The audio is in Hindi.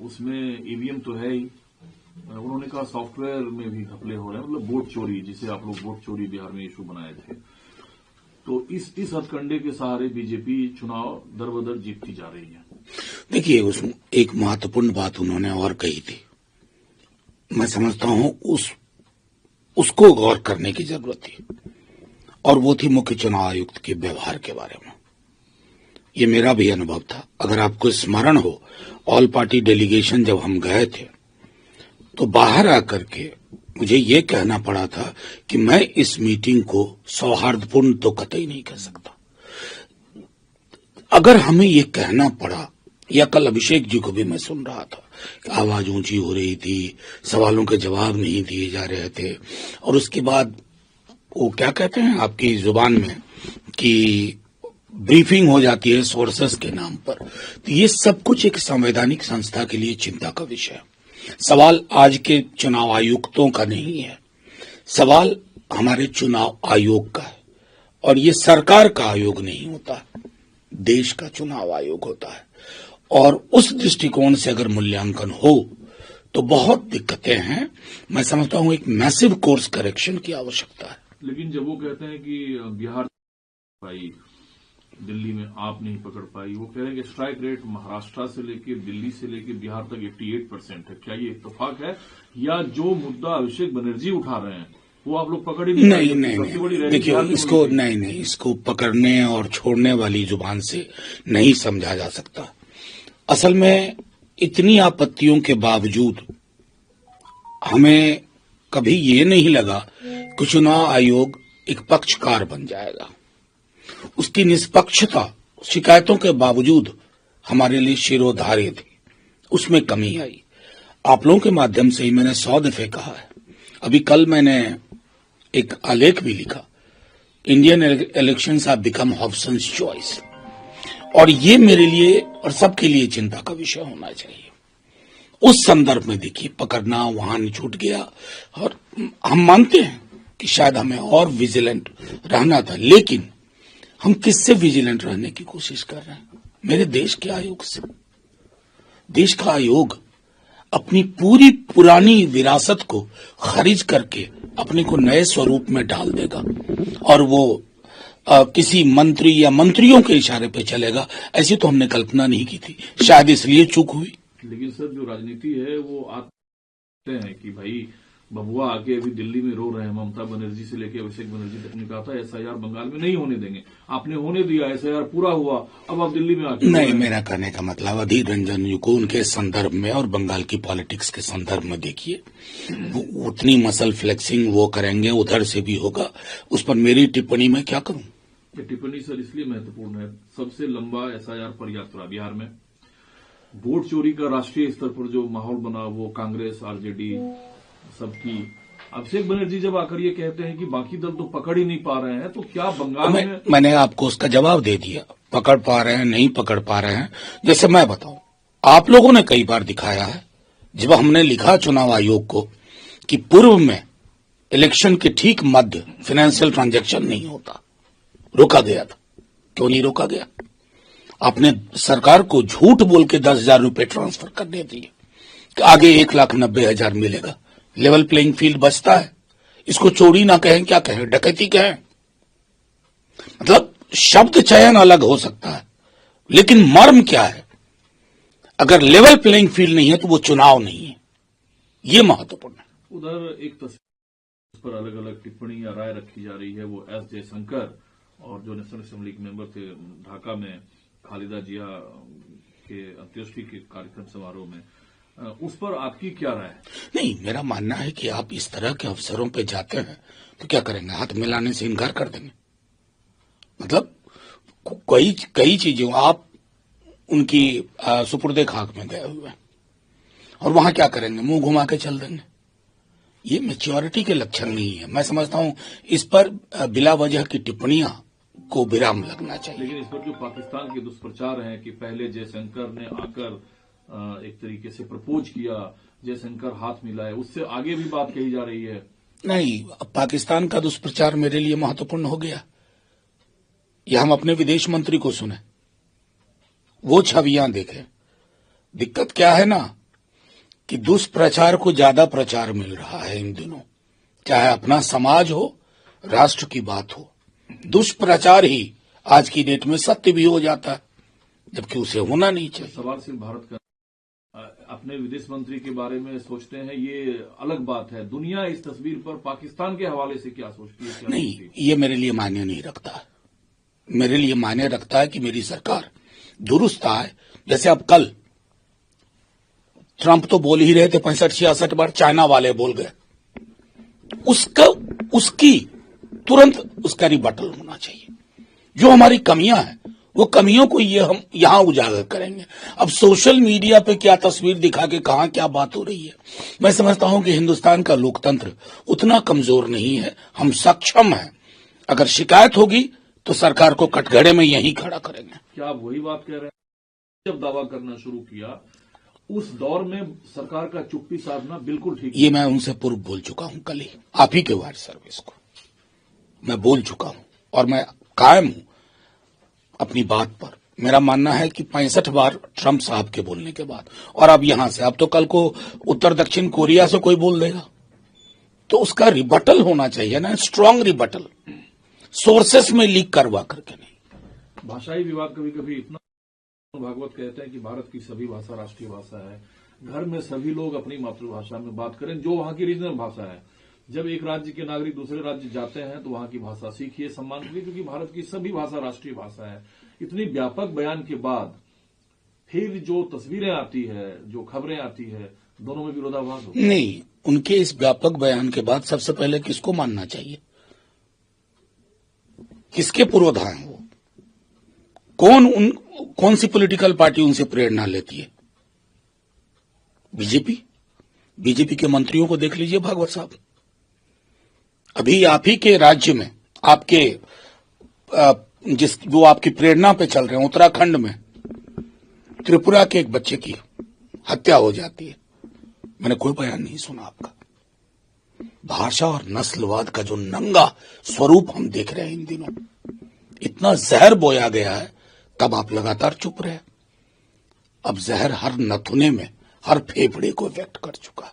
उसमें ईवीएम तो है ही, उन्होंने कहा सॉफ्टवेयर में भी घपले हो रहे हैं, मतलब वोट चोरी, जिसे आप लोग वोट चोरी बिहार में इशू बनाए थे। तो इस हथकंडे के सहारे बीजेपी चुनाव दर बदर जीतती जा रही है। देखिए, उसमें एक महत्वपूर्ण बात उन्होंने और कही थी, मैं समझता हूं उसको गौर करने की जरूरत थी, और वो थी मुख्य चुनाव आयुक्त के व्यवहार के बारे में। ये मेरा भी अनुभव था। अगर आपको स्मरण हो, ऑल पार्टी डेलीगेशन जब हम गए थे तो बाहर आकर के मुझे ये कहना पड़ा था कि मैं इस मीटिंग को सौहार्दपूर्ण तो कतई नहीं कह सकता। अगर हमें ये कहना पड़ा, या कल अभिषेक जी को भी मैं सुन रहा था कि आवाज ऊंची हो रही थी, सवालों के जवाब नहीं दिए जा रहे थे, और उसके बाद वो क्या कहते हैं आपकी जुबान में कि ब्रीफिंग हो जाती है सोर्सेस के नाम पर। तो ये सब कुछ एक संवैधानिक संस्था के लिए चिंता का विषय है। सवाल आज के चुनाव आयुक्तों का नहीं है, सवाल हमारे चुनाव आयोग का है, और ये सरकार का आयोग नहीं होता, देश का चुनाव आयोग होता है। और उस दृष्टिकोण से अगर मूल्यांकन हो तो बहुत दिक्कतें हैं। मैं समझता हूं एक मैसिव कोर्स करेक्शन की आवश्यकता है। लेकिन जब वो कहते हैं कि बिहार पाई, दिल्ली में आप नहीं पकड़ पाई, वो कह रहे हैं कि स्ट्राइक रेट महाराष्ट्र से लेके दिल्ली से लेके बिहार तक 88% है। क्या ये इत्तेफाक है, या जो मुद्दा अभिषेक बनर्जी उठा रहे हैं वो आप लोग पकड़ ही नहीं, देखिए, इसको पकड़ने और छोड़ने वाली जुबान से नहीं समझा जा सकता। असल में इतनी आपत्तियों के बावजूद हमें कभी ये नहीं लगा कि चुनाव आयोग एक पक्षकार बन जाएगा। उसकी निष्पक्षता शिकायतों के बावजूद हमारे लिए शिरोधार्य थी, उसमें कमी आई। आप लोगों के माध्यम से ही मैंने 100 दफे कहा है। अभी कल मैंने एक आलेख भी लिखा, Indian elections have become Hobson's choice, और ये मेरे लिए और सबके लिए चिंता का विषय होना चाहिए। उस संदर्भ में देखिए, पकड़ना वहां छूट गया, और हम मानते हैं कि शायद हमें और विजिलेंट रहना था, लेकिन हम किससे विजिलेंट रहने की कोशिश कर रहे हैं? मेरे देश के आयोग से। देश का आयोग अपनी पूरी पुरानी विरासत को खारिज करके अपने को नए स्वरूप में डाल देगा, और वो किसी मंत्री या मंत्रियों के इशारे पे चलेगा, ऐसी तो हमने कल्पना नहीं की थी। शायद इसलिए चूक हुई। लेकिन सर, जो राजनीति है वो आते हैं कि भाई बबुआ आके अभी दिल्ली में रो रहे हैं, ममता बनर्जी से लेके अभिषेक बनर्जी तक ने कहा था एसआईआर बंगाल में नहीं होने देंगे, आपने होने दिया, एसआईआर पूरा हुआ, अब आप दिल्ली में आके नहीं, मेरा कहने का मतलब अधीर रंजन जी को उनके संदर्भ में और बंगाल की पॉलिटिक्स के संदर्भ में देखिए, उतनी मसल फ्लेक्सिंग वो करेंगे, उधर से भी होगा, उस पर मेरी टिप्पणी में क्या करूं? ये टिप्पणी सर इसलिए महत्वपूर्ण है, सबसे लंबा एसआईआर पर यात्रा बिहार में, वोट चोरी का राष्ट्रीय स्तर पर जो माहौल बना वो कांग्रेस आरजेडी सबकी। अभिषेक बनर्जी जब आकर ये कहते हैं कि बाकी दल तो पकड़ ही नहीं पा रहे हैं, तो क्या बंगाल में? मैंने आपको उसका जवाब दे दिया, पकड़ पा रहे हैं, नहीं पकड़ पा रहे हैं। जैसे मैं बताऊं, आप लोगों ने कई बार दिखाया है, जब हमने लिखा चुनाव आयोग को कि पूर्व में इलेक्शन के ठीक मध्य फाइनेंशियल ट्रांजैक्शन नहीं होता, रोका गया था। क्यों नहीं रोका गया? आपने सरकार को झूठ बोल के 10,000 रुपए ट्रांसफर करने दिए कि आगे 1,90,000 मिलेगा। लेवल प्लेइंग फील्ड बचता है। इसको चोरी ना कहें, क्या कहें, डकैती कहें? मतलब शब्द चयन अलग हो सकता है, लेकिन मर्म क्या है? अगर लेवल प्लेइंग फील्ड नहीं है तो वो चुनाव नहीं है। ये महत्वपूर्ण है। उधर एक तस्वीर पर अलग अलग टिप्पणी या राय रखी जा रही है, वो एस जयशंकर और जो नेशनल असेंबली के मेंबर थे ढाका में खालिदा जिया के अंत्येष्टि के कार्यक्रम समारोह में, उस पर आपकी क्या राय है? नहीं, मेरा मानना है कि आप इस तरह के अवसरों पे जाते हैं तो क्या करेंगे? हाथ मिलाने से इनकार कर देंगे? मतलब कई चीजें आप उनकी सुपुर्दे खाक में गए हुए हैं, और वहां क्या करेंगे? मुंह घुमा के चल देंगे? ये मैच्योरिटी के लक्षण नहीं है। मैं समझता हूं इस पर बिला वजह की टिप्पणियां को विराम लगना चाहिए। लेकिन इस पर जो पाकिस्तान के दुष्प्रचार हैं कि पहले जयशंकर ने आकर एक तरीके से प्रपोज किया, जयशंकर हाथ मिलाए, उससे आगे भी बात कही जा रही है। नहीं, पाकिस्तान का दुष्प्रचार मेरे लिए महत्वपूर्ण हो गया। या हम अपने विदेश मंत्री को सुने, वो छवियां देखें। दिक्कत क्या है ना कि दुष्प्रचार को ज्यादा प्रचार मिल रहा है इन दिनों, चाहे अपना समाज हो, राष्ट्र की बात हो। दुष्प्रचार ही आज की डेट में सत्य भी हो जाता है, जबकि उसे होना नहीं चाहिए। सवाल सिर्फ भारत का, अपने विदेश मंत्री के बारे में सोचते हैं, ये अलग बात है। दुनिया इस तस्वीर पर पाकिस्तान के हवाले से क्या सोचती है? नहीं, ये मेरे लिए मायने नहीं रखता। मेरे लिए मायने रखता है कि मेरी सरकार दुरुस्त आए। जैसे अब कल ट्रंप तो बोल ही रहे थे 65-66 बार, चाइना वाले बोल गए, उसकी तुरंत उसका रिबटल होना चाहिए। जो हमारी कमियां हैं वो कमियों को ये हम यहां उजागर करेंगे। अब सोशल मीडिया पे क्या तस्वीर दिखा के कहां क्या बात हो रही है, मैं समझता हूं कि हिंदुस्तान का लोकतंत्र उतना कमजोर नहीं है, हम सक्षम हैं। अगर शिकायत होगी तो सरकार को कटघरे में यहीं खड़ा करेंगे। क्या आप वही बात कह रहे हैं? जब दावा करना शुरू किया उस दौर में सरकार का चुप्पी साधना बिल्कुल ठीक, ये मैं उनसे पूर्व बोल चुका हूं। कल ही आप ही के वायर सर्विस को मैं बोल चुका हूं और मैं कायम हूं अपनी बात पर। मेरा मानना है कि 65 बार ट्रंप साहब के बोलने के बाद, और अब यहां से, अब तो कल को उत्तर दक्षिण कोरिया से कोई बोल देगा तो उसका रिबटल होना चाहिए ना, स्ट्रांग रिबटल, सोर्सेस में लीक करवा करके नहीं। भाषाई विवाद कभी कभी इतना, भागवत कहते हैं कि भारत की सभी भाषा राष्ट्रीय भाषा है। घर में सभी लोग अपनी मातृभाषा में बात करें, जो वहां की रीजनल भाषा है। जब एक राज्य के नागरिक दूसरे राज्य जाते हैं तो वहां की भाषा सीखिए, सम्मान करिए, क्योंकि भारत की सभी भाषा राष्ट्रीय भाषा है। इतनी व्यापक बयान के बाद फिर जो तस्वीरें आती है, जो खबरें आती है, दोनों में विरोधाभास हो। नहीं, उनके इस व्यापक बयान के बाद सबसे पहले किसको मानना चाहिए? किसके पुरोधा हैं वो? कौन सी पॉलिटिकल पार्टी उनसे प्रेरणा लेती है? बीजेपी के मंत्रियों को देख लीजिए भागवत साहब। अभी आप ही के राज्य में, आपके वो आपकी प्रेरणा पे चल रहे हैं, उत्तराखंड में त्रिपुरा के एक बच्चे की हत्या हो जाती है, मैंने कोई बयान नहीं सुना आपका। भाषा और नस्लवाद का जो नंगा स्वरूप हम देख रहे हैं इन दिनों, इतना जहर बोया गया है, तब आप लगातार चुप रहे। अब जहर हर नथुने में, हर फेफड़े को व्यक्त कर चुका है।